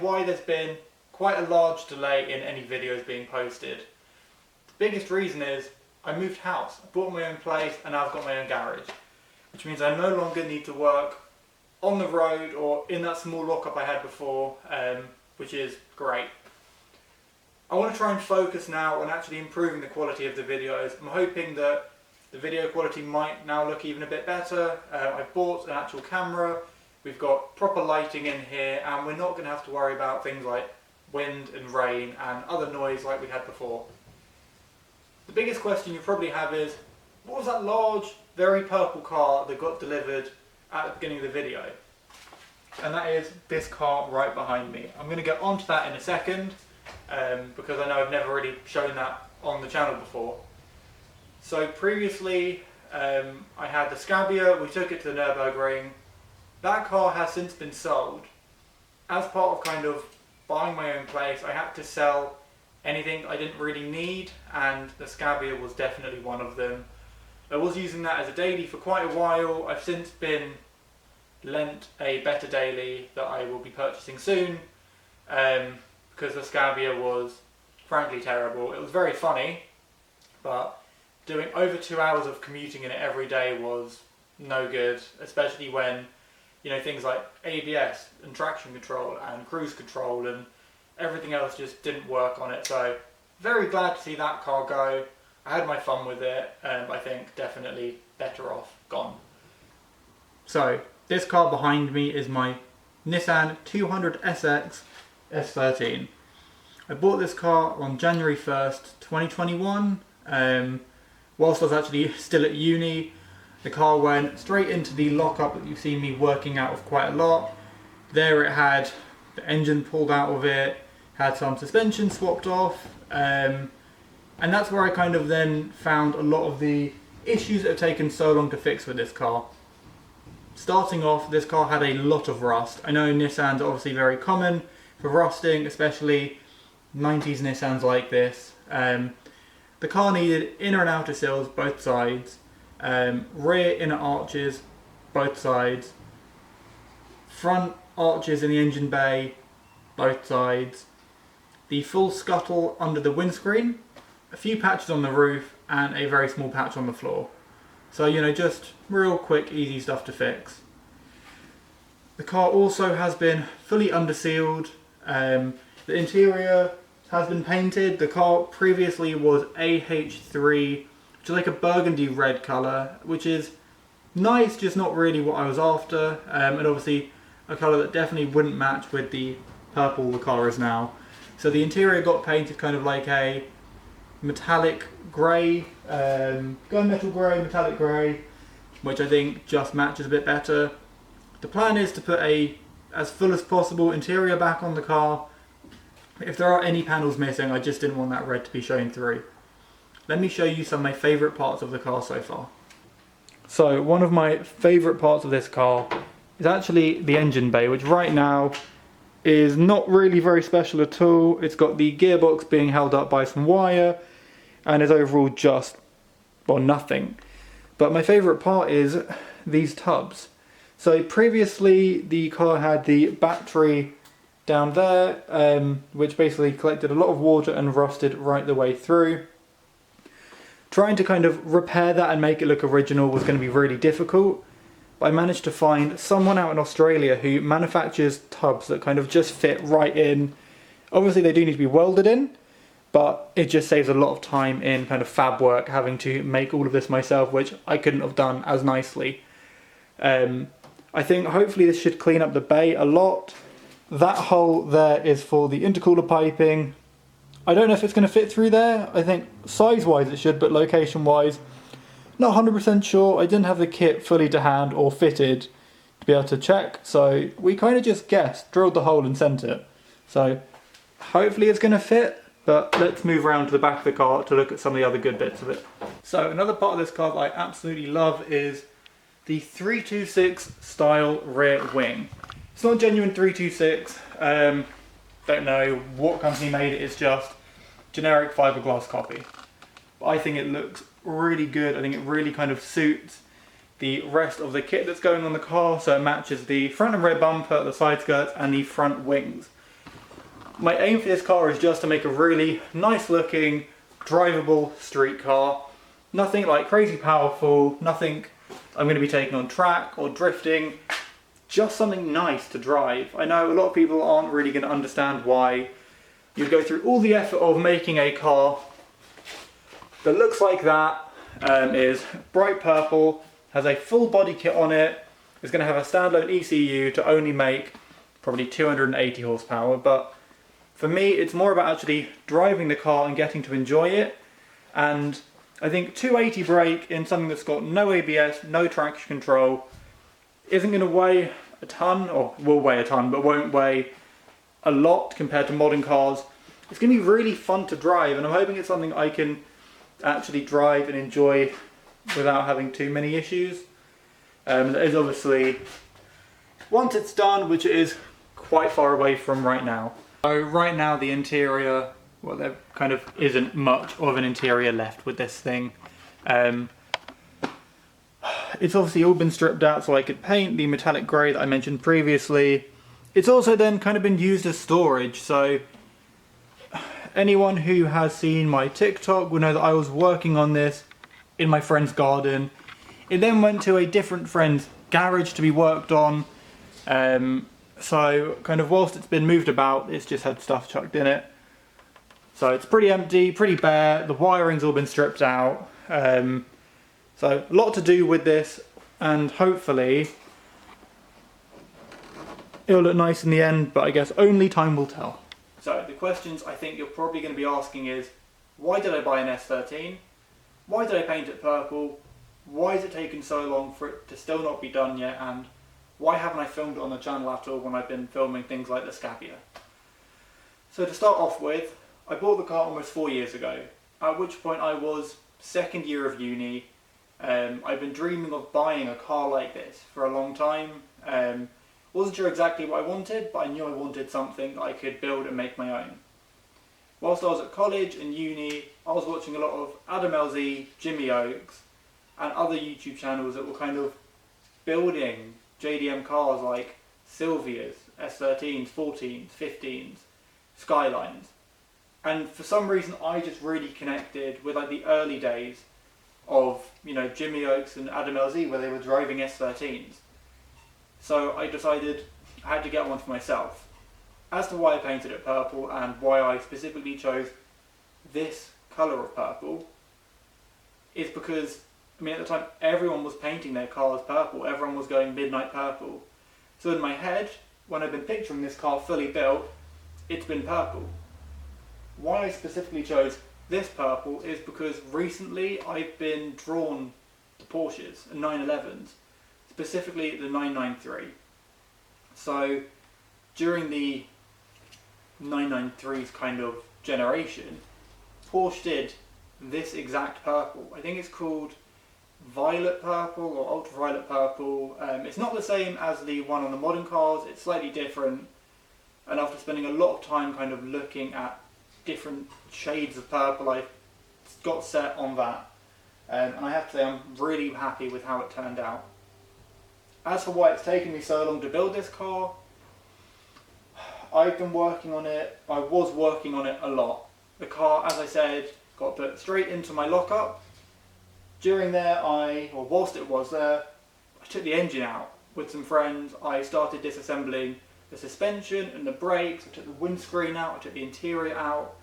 why there's been quite a large delay in any videos being posted. The biggest reason is I moved house, I bought my own place and now I've got my own garage, which means I no longer need to work on the road or in that small lockup I had before, which is great. I want to try and focus now on actually improving the quality of the videos. I'm hoping that the video quality might now look even a bit better. I've bought an actual camera, we've got proper lighting in here, and we're not going to have to worry about things like wind and rain and other noise like we had before. The biggest question you probably have is, what was that large, very purple car that got delivered at the beginning of the video? And that is this car right behind me. I'm going to get onto that in a second, because I know I've never really shown that on the channel before. So previously I had the Scabia, we took it to the Nürburgring. That car has since been sold. As part of kind of buying my own place, I had to sell anything I didn't really need, and the Scabia was definitely one of them. I was using that as a daily for quite a while. I've since been lent a better daily that I will be purchasing soon, because the Scabia was frankly terrible. It was very funny, but doing over 2 hours of commuting in it every day was no good, especially when, you know, things like ABS and traction control and cruise control and everything else just didn't work on it. So very glad to see that car go. I had my fun with it, and I think definitely better off gone. So this car behind me is my Nissan 200SX S13. I bought this car on January 1st, 2021. Whilst I was actually still at uni. The car went straight into the lockup that you've seen me working out of quite a lot. There it had the engine pulled out of it, had some suspension swapped off, and that's where I kind of then found a lot of the issues that have taken so long to fix with this car. Starting off, this car had a lot of rust. I know Nissans are obviously very common for rusting, especially 90s Nissans like this. The car needed inner and outer sills, both sides, rear inner arches, both sides, front arches in the engine bay, both sides, the full scuttle under the windscreen, a few patches on the roof, and a very small patch on the floor. So, you know, just real quick, easy stuff to fix. The car also has been fully undersealed. The interior has been painted. The car previously was AH3, which is like a burgundy red colour, which is nice, just not really what I was after, and obviously a colour that definitely wouldn't match with the purple the car is now. So the interior got painted kind of like a metallic grey, gunmetal grey, metallic grey, which I think just matches a bit better. The plan is to put a as full as possible interior back on the car. If there are any panels missing, I just didn't want that red to be showing through. Let me show you some of my favourite parts of the car so far. So one of my favourite parts of this car is actually the engine bay, which right now is not really very special at all. It's got the gearbox being held up by some wire and is overall just, well, nothing. But my favourite part is these tubs. So previously the car had the battery down there, which basically collected a lot of water and rusted right the way through. Trying to kind of repair that and make it look original was going to be really difficult, but I managed to find someone out in Australia who manufactures tubs that kind of just fit right in. Obviously they do need to be welded in, but it just saves a lot of time in kind of fab work having to make all of this myself, which I couldn't have done as nicely. I think hopefully this should clean up the bay a lot. That hole there is for the intercooler piping. I don't know if it's going to fit through there. I think size-wise it should, but location-wise, not 100% sure. I didn't have the kit fully to hand or fitted to be able to check, so we kind of just guessed, drilled the hole and sent it. So hopefully it's going to fit, but let's move around to the back of the car to look at some of the other good bits of it. So another part of this car that I absolutely love is the 326 style rear wing. It's not a genuine 326, don't know what company made it, it's just generic fiberglass copy. But I think it looks really good. I think it really kind of suits the rest of the kit that's going on the car, so it matches the front and rear bumper, the side skirts and the front wings. My aim for this car is just to make a really nice looking, drivable street car. Nothing like crazy powerful, nothing I'm going to be taking on track or drifting. Just something nice to drive. I know a lot of people aren't really going to understand why you go through all the effort of making a car that looks like that, is bright purple, has a full body kit on it, is going to have a standalone ECU to only make probably 280 horsepower, but for me it's more about actually driving the car and getting to enjoy it. And I think 280 brake in something that's got no ABS, no traction control, isn't going to weigh a ton, or will weigh a ton, but won't weigh a lot compared to modern cars. It's going to be really fun to drive, and I'm hoping it's something I can actually drive and enjoy without having too many issues. That is obviously, once it's done, which it is quite far away from right now. So right now the interior, well, there kind of isn't much of an interior left with this thing. It's obviously all been stripped out so I could paint the metallic grey that I mentioned previously. It's also then kind of been used as storage, so anyone who has seen my TikTok will know that I was working on this in my friend's garden. It then went to a different friend's garage to be worked on. So kind of whilst it's been moved about, it's just had stuff chucked in it. So it's pretty empty, pretty bare, the wiring's all been stripped out. So a lot to do with this, and hopefully it'll look nice in the end, but I guess only time will tell. So the questions I think you're probably going to be asking is, why did I buy an S13? Why did I paint it purple? Why has it taken so long for it to still not be done yet? And why haven't I filmed it on the channel at all when I've been filming things like the Scapia? So to start off with, I bought the car almost 4 years ago, at which point I was second year of uni. I've been dreaming of buying a car like this for a long time. Wasn't sure exactly what I wanted, but I knew I wanted something that I could build and make my own. Whilst I was at college and uni, I was watching a lot of Adam LZ, Jimmy Oakes, and other YouTube channels that were kind of building JDM cars like Silvias, S13s, 14s, 15s, Skylines. And for some reason I just really connected with like the early days of, you know, Jimmy Oakes and Adam LZ where they were driving S13s. So I decided I had to get one for myself. As to why I painted it purple and why I specifically chose this colour of purple is because, I mean, at the time everyone was painting their cars purple, everyone was going midnight purple. So in my head, when I've been picturing this car fully built, it's been purple. Why I specifically chose this purple is because recently I've been drawn to Porsches and 911s, specifically the 993. So during the 993's kind of generation, Porsche did this exact purple. I think it's called violet purple or ultraviolet purple. It's not the same as the one on the modern cars, it's slightly different. And after spending a lot of time kind of looking at different shades of purple, I got set on that. And I have to say I'm really happy with how it turned out. As for why it's taken me so long to build this car, I've been working on it, I was working on it a lot. The car, as I said, got put straight into my lockup. During there, whilst it was there, I took the engine out with some friends. I started disassembling the suspension and the brakes. I took the windscreen out, I took the interior out.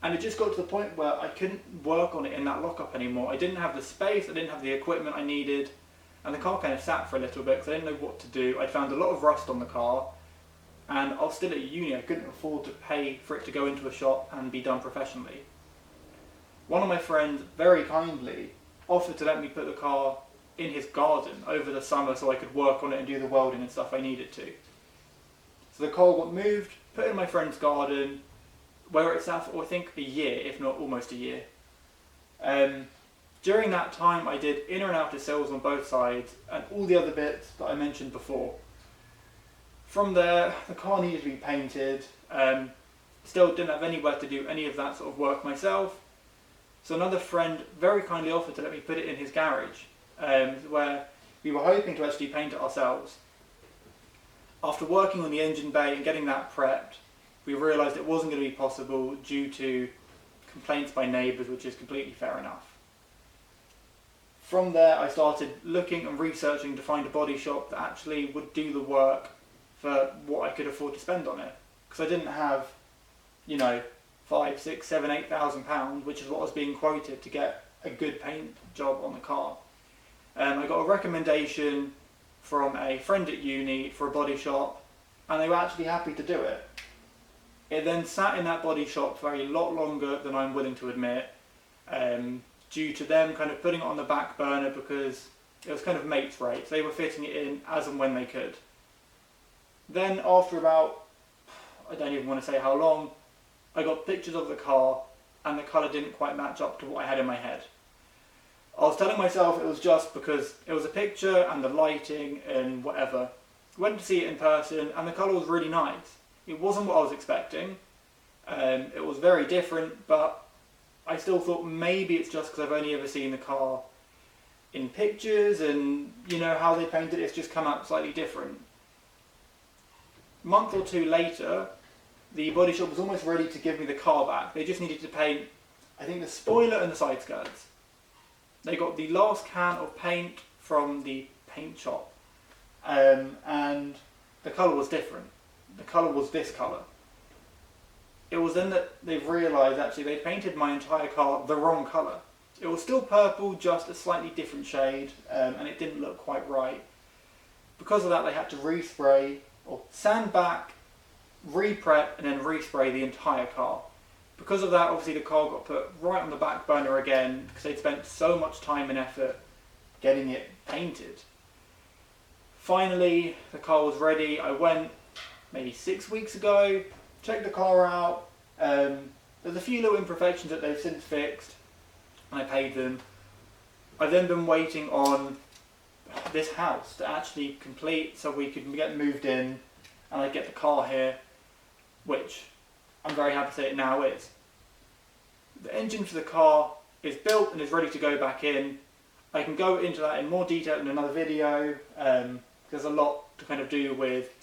And it just got to the point where I couldn't work on it in that lockup anymore. I didn't have the space, I didn't have the equipment I needed. And the car kind of sat for a little bit because I didn't know what to do. I'd found a lot of rust on the car. And I was still at uni, I couldn't afford to pay for it to go into a shop and be done professionally. One of my friends very kindly offered to let me put the car in his garden over the summer so I could work on it and do the welding and stuff I needed to. So the car got moved, put in my friend's garden, where it sat for I think a year, if not almost a year. During that time I did inner and outer sills on both sides and all the other bits that I mentioned before. From there, the car needed to be painted. Still didn't have anywhere to do any of that sort of work myself. So another friend very kindly offered to let me put it in his garage, where we were hoping to actually paint it ourselves. After working on the engine bay and getting that prepped, we realised it wasn't going to be possible due to complaints by neighbours, which is completely fair enough. From there I started looking and researching to find a body shop that actually would do the work for what I could afford to spend on it. Because I didn't have, you know, 5, 6, 7, 8,000 pounds, which is what was being quoted to get a good paint job on the car. I got a recommendation from a friend at uni for a body shop, and they were actually happy to do it. It then sat in that body shop for a lot longer than I'm willing to admit, due to them kind of putting it on the back burner because it was kind of mates rates. They were fitting it in as and when they could. Then after about, I don't even want to say how long, I got pictures of the car and the colour didn't quite match up to what I had in my head. I was telling myself it was just because it was a picture and the lighting and whatever. Went to see it in person and the colour was really nice. It wasn't what I was expecting. It was very different, but I still thought maybe it's just because I've only ever seen the car in pictures and you know how they painted it, it's just come out slightly different. A month or two later, the body shop was almost ready to give me the car back. They just needed to paint, I think, the spoiler and the side skirts. They got the last can of paint from the paint shop, and the colour was different. The colour was this colour. It was then that they've realised actually they painted my entire car the wrong colour. It was still purple, just a slightly different shade, and it didn't look quite right. Because of that, they had to respray, or sand back, re-prep, and then respray the entire car. Because of that, obviously the car got put right on the back burner again, because they'd spent so much time and effort getting it painted. Finally, the car was ready. I went maybe 6 weeks ago, checked the car out. There's a few little imperfections that they've since fixed, and I paid them. I've then been waiting on this house to actually complete so we could get moved in and I get the car here, which I'm very happy to say it now is. The engine for the car is built and is ready to go back in. I can go into that in more detail in another video. There's a lot to kind of do with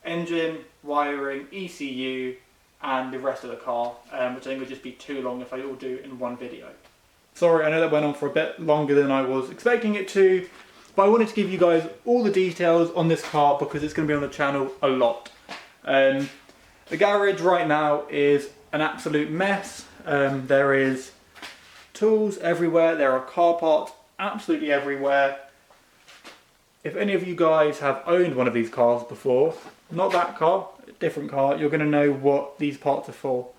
engine, wiring, ECU and the rest of the car, which I think would just be too long if I all do in one video. Sorry, I know that went on for a bit longer than I was expecting it to, but I wanted to give you guys all the details on this car because it's going to be on the channel a lot. The garage right now is an absolute mess. There is tools everywhere, there are car parts absolutely everywhere. If any of you guys have owned one of these cars before, not that car, a different car, you're going to know what these parts are for.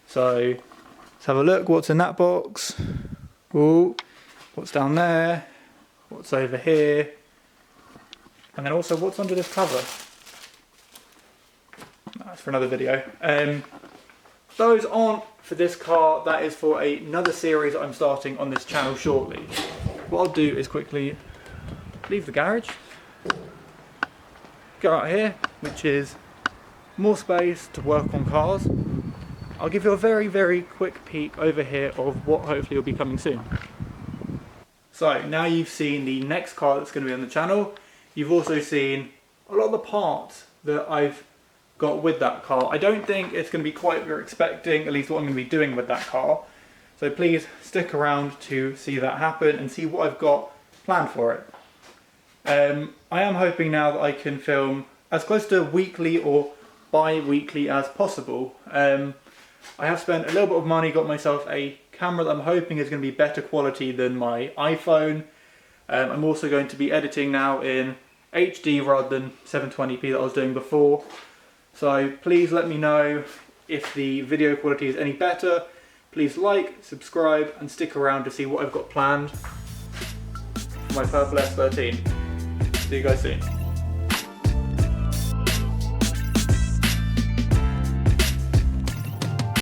So let's have a look what's in that box. Ooh, what's down there, what's over here, and then also what's under this cover. That's for another video. Those aren't for this car, that is for another series that I'm starting on this channel shortly. What I'll do is quickly leave the garage, go out here, which is more space to work on cars. I'll give you a very, very quick peek over here of what hopefully will be coming soon. So now you've seen the next car that's going to be on the channel. You've also seen a lot of the parts that I've got with that car. I don't think it's going to be quite what you're expecting, at least what I'm going to be doing with that car. So please stick around to see that happen and see what I've got planned for it. I am hoping now that I can film as close to weekly or bi-weekly as possible. I have spent a little bit of money, got myself a camera that I'm hoping is going to be better quality than my iPhone. I'm also going to be editing now in HD rather than 720p that I was doing before. So please let me know if the video quality is any better. Please like, subscribe and stick around to see what I've got planned for my Purple S13. See you guys soon.